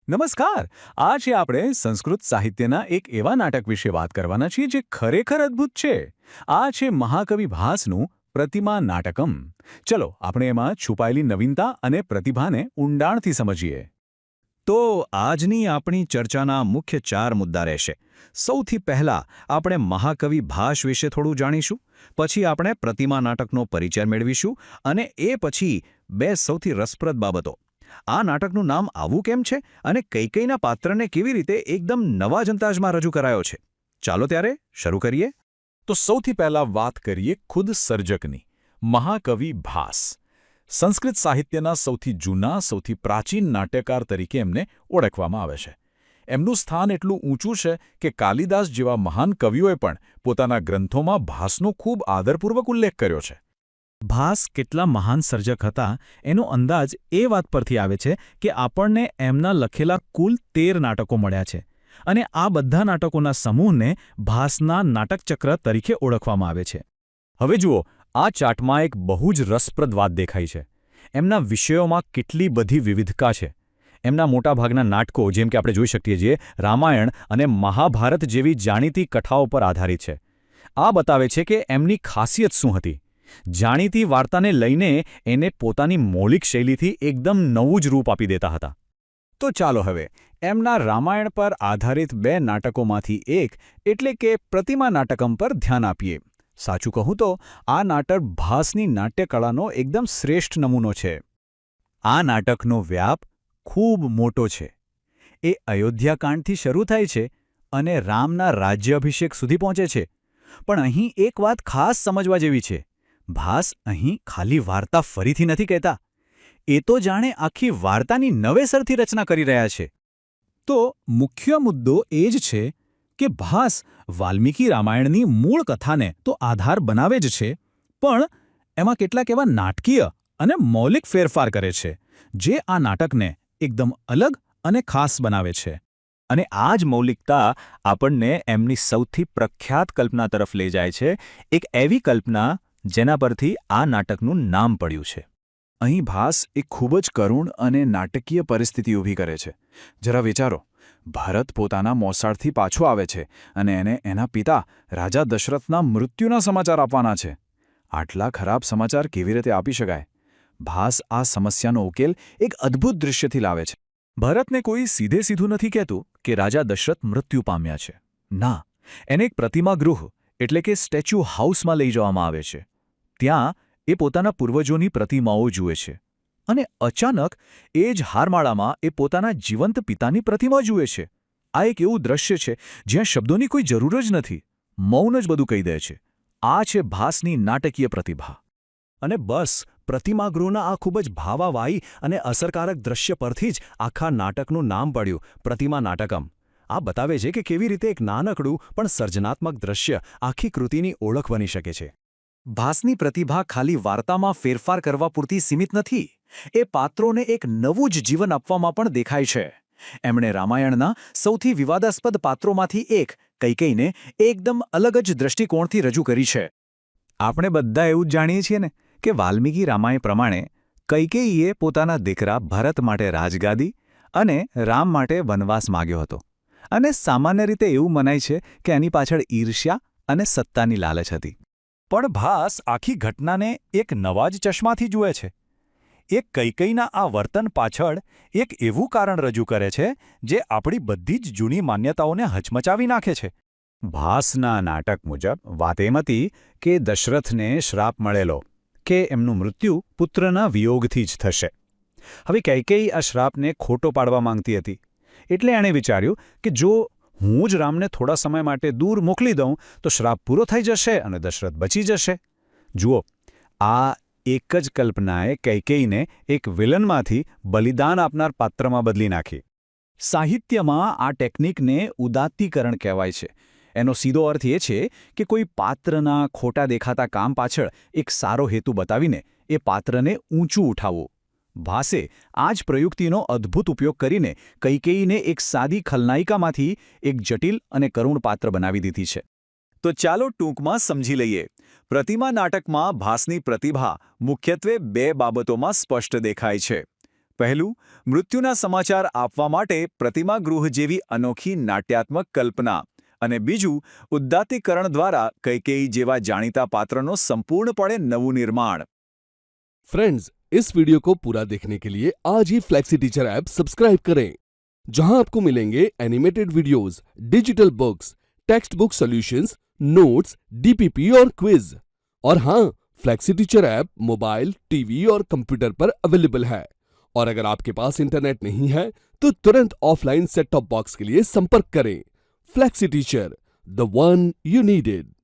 નમસ્કાર. આજે આપણે સંસ્કૃત સાહિત્યના એક એવા નાટક વિશે વાત કરવાના છીએ જે ખરેખર અદ્ભુત છે. આ છે મહાકવિ ભાસનું પ્રતિમા નાટકમ. ચલો આપણે એમાં છુપાયેલી નવીનતા અને પ્રતિભાને ઊંડાણથી સમજીએ. તો આજની આપણી ચર્ચાના મુખ્ય 4 મુદ્દા રહેશે. સૌથી પહેલા આપણે મહાકવિ ભાસ વિશે થોડું જાણીશું, પછી આપણે પ્રતિમા નાટકનો પરિચય મેળવીશું અને એ પછી 2 સૌથી રસપ્રદ બાબતો. આ નાટકનું નામ આવું કેમ છે અને કૈકેયીના પાત્રને કેવી રીતે એકદમ નવા જ અંદાજમાં રજૂ કરાયો છે. ચાલો ત્યારે શરૂ કરીએ. તો સૌથી પહેલા વાત કરીએ ખુદ સર્જકની. મહાકવિ ભાસ સંસ્કૃત સાહિત્યના સૌથી જૂના, સૌથી પ્રાચીન નાટ્યકાર તરીકે એમને ઓળખવામાં આવે છે. એમનું સ્થાન એટલું ઊંચું છે કે કાલિદાસ જેવા મહાન કવિઓએ પણ પોતાના ગ્રંથોમાં ભાસનો ખૂબ આદરપૂર્વક ઉલ્લેખ કર્યો છે. ભાસ કેટલા મહાન સર્જક હતા એનો અંદાજ એ વાત પરથી આવે છે કે આપણને એમના લખેલા કુલ 13 નાટકો મળ્યા છે અને આ બધા નાટકોના સમૂહને ભાસના નાટકચક્ર તરીકે ઓળખવામાં આવે છે. હવે જુઓ, આ ચાર્ટમાં એક બહુ જ રસપ્રદ વાત દેખાય છે. એમના વિષયોમાં કેટલી બધી વિવિધતા છે. એમના મોટાભાગના નાટકો, જેમ કે આપણે જોઈ શકીએ છીએ, રામાયણ અને મહાભારત જેવી જાણીતી કથાઓ પર આધારિત છે. આ બતાવે છે કે એમની ખાસિયત શું હતી. જાણીતી વાર્તાને લઈને એને પોતાની મૌલિક શૈલીથી એકદમ નવું જ રૂપ આપી દેતા હતા. તો ચાલો હવે એમના રામાયણ પર આધારિત 2 નાટકોમાંથી એક એટલે કે પ્રતિમા નાટકમ પર ધ્યાન આપીએ. સાચું કહું તો આ નાટક ભાસની નાટ્યકળાનો એકદમ શ્રેષ્ઠ નમૂનો છે. આ નાટકનો વ્યાપ ખૂબ મોટો છે. એ અયોધ્યાકાંડથી શરૂ થાય છે અને રામના રાજ્યાભિષેક સુધી પહોંચે છે. પણ અહીં એક વાત ખાસ સમજવા જેવી છે. ભાસ અહીં ખાલી વાર્તા ફરીથી નથી કહેતા. એ તો જાણે આખી વાર્તાની નવેસરથી રચના કરી રહ્યા છે. તો મુખ્ય મુદ્દો એ જ છે કે ભાસ વાલ્મીકી રામાયણની મૂળ કથાને તો આધાર બનાવે જ છે, પણ એમાં કેટલાક એવા નાટકીય અને મૌલિક ફેરફાર કરે છે જે આ નાટકને એકદમ અલગ અને ખાસ બનાવે છે. અને આ જ મૌલિકતા આપણને એમની સૌથી પ્રખ્યાત કલ્પના તરફ લઈ જાય છે, એક એવી કલ્પના જેના પરથી આ નાટકનું નામ પડ્યું છે. અહીં ભાસ એક ખૂબ જ કરુણ અને નાટકીય પરિસ્થિતિ ઊભી કરે છે. જરા વિચારો, ભરત પોતાના મોસાળથી પાછો આવે છે અને એને એના પિતા રાજા દશરથના મૃત્યુના સમાચાર આપવાના છે. આટલા ખરાબ સમાચાર કેવી રીતે આપી શકાય? ભાસ આ સમસ્યાનો ઉકેલ એક અદ્ભુત દૃશ્યથી લાવે છે. ભરતને કોઈ સીધે સીધું નથી કહેતું કે રાજા દશરથ મૃત્યુ પામ્યા છે. ના, એને એક પ્રતિમાગૃહ એટલે કે સ્ટેચ્યુ હાઉસમાં લઈ જવામાં આવે છે. ત્યાં એ પોતાના પૂર્વજોની પ્રતિમાઓ જુએ છે અને અચાનક એ જ હારમાળામાં એ પોતાના જીવંત પિતાની પ્રતિમા જુએ છે. આ એક એવું દ્રશ્ય છે જ્યાં શબ્દોની કોઈ જરૂર જ નથી. મૌન જ બધું કહી દે છે. આ છે ભાસની નાટકીય પ્રતિભા. અને બસ પ્રતિમાગૃહના આ ખૂબ જ ભાવાવાહી અને અસરકારક દ્રશ્ય પરથી જ આખા નાટકનું નામ પડ્યું, પ્રતિમા નાટકમ. આ બતાવે છે કે કેવી રીતે એક નાનકડું પણ સર્જનાત્મક દ્રશ્ય આખી કૃતિની ઓળખ બની શકે છે. ભાસની પ્રતિભા ખાલી વાર્તામાં ફેરફાર કરવા પૂરતી સીમિત નથી. એ પાત્રોને એક નવું જ જીવન આપવામાં પણ દેખાય છે. એમણે રામાયણના સૌથી વિવાદાસ્પદ પાત્રોમાંથી એક કૈકેયીને એકદમ અલગ જ દૃષ્ટિકોણથી રજૂ કરી છે. આપણે બધા એવું જ જાણીએ છીએ ને કે વાલ્મીકી રામાયણ પ્રમાણે કૈકેયીએ પોતાના દીકરા ભરત માટે રાજગાદી અને રામ માટે વનવાસ માગ્યો હતો. અને સામાન્ય રીતે એવું મનાય છે કે એની પાછળ ઈર્ષ્યા અને સત્તાની લાલચ હતી. પણ ભાસ આખી ઘટનાને એક નવા જ ચશ્માથી જુએ છે. એક કૈકેયીના આ વર્તન પાછળ એક એવું કારણ રજૂ કરે છે જે આપણી બધી જ જૂની માન્યતાઓને હચમચાવી નાખે છે. ભાસના નાટક મુજબ વાત એમ હતી કે દશરથને શ્રાપ મળેલો કે એમનું મૃત્યુ પુત્રના વિયોગથી જ થશે. હવે કૈકેયી આ શ્રાપને ખોટો પાડવા માંગતી હતી. એટલે એણે વિચાર્યું કે જો હું જ રામને થોડા સમય માટે દૂર મોકલી દઉં તો શ્રાપ પૂરો થઈ જશે અને દશરથ બચી જશે. જુઓ, આ એક જ કલ્પનાએ કૈકેયીને એક વિલનમાંથી બલિદાન આપનાર પાત્રમાં બદલી નાખી. સાહિત્યમાં આ ટેકનિકને ઉદાત્તીકરણ કહેવાય છે. એનો સીધો અર્થ એ છે કે કોઈ પાત્રના ખોટા દેખાતા કામ પાછળ એક સારો હેતુ બતાવીને એ પાત્રને ઊંચું ઉઠાવવું. ભાસે આ જ પ્રયુક્તિનો અદ્ભુત ઉપયોગ કરીને કૈકેયીને એક સાદી ખલનાયિકામાંથી એક જટિલ અને કરુણ પાત્ર બનાવી દીધી છે. તો ચાલો ટૂંકમાં સમજી લઈએ. પ્રતિમા નાટકમાં ભાસની પ્રતિભા મુખ્યત્વે 2 બાબતોમાં સ્પષ્ટ દેખાય છે. પહેલું, મૃત્યુના સમાચાર આપવા માટે પ્રતિમા ગૃહ જેવી અનોખી નાટ્યાત્મક કલ્પના, અને બીજું, ઉદ્દાત્તીકરણ દ્વારા કૈકેયી જેવા જાણીતા પાત્રનો સંપૂર્ણપણે નવું નિર્માણ. फ्रेंड्स, इस वीडियो को पूरा देखने के लिए आज ही फ्लेक्सी टीचर ऐप सब्सक्राइब करें, जहां आपको मिलेंगे animated videos, digital books, text book solutions, notes, DPP और क्विज. और हाँ, flexi teacher app mobile, TV और कंप्यूटर पर अवेलेबल है. और अगर आपके पास इंटरनेट नहीं है तो तुरंत ऑफलाइन सेट टॉप बॉक्स के लिए संपर्क करें. Flexi teacher, the one you needed.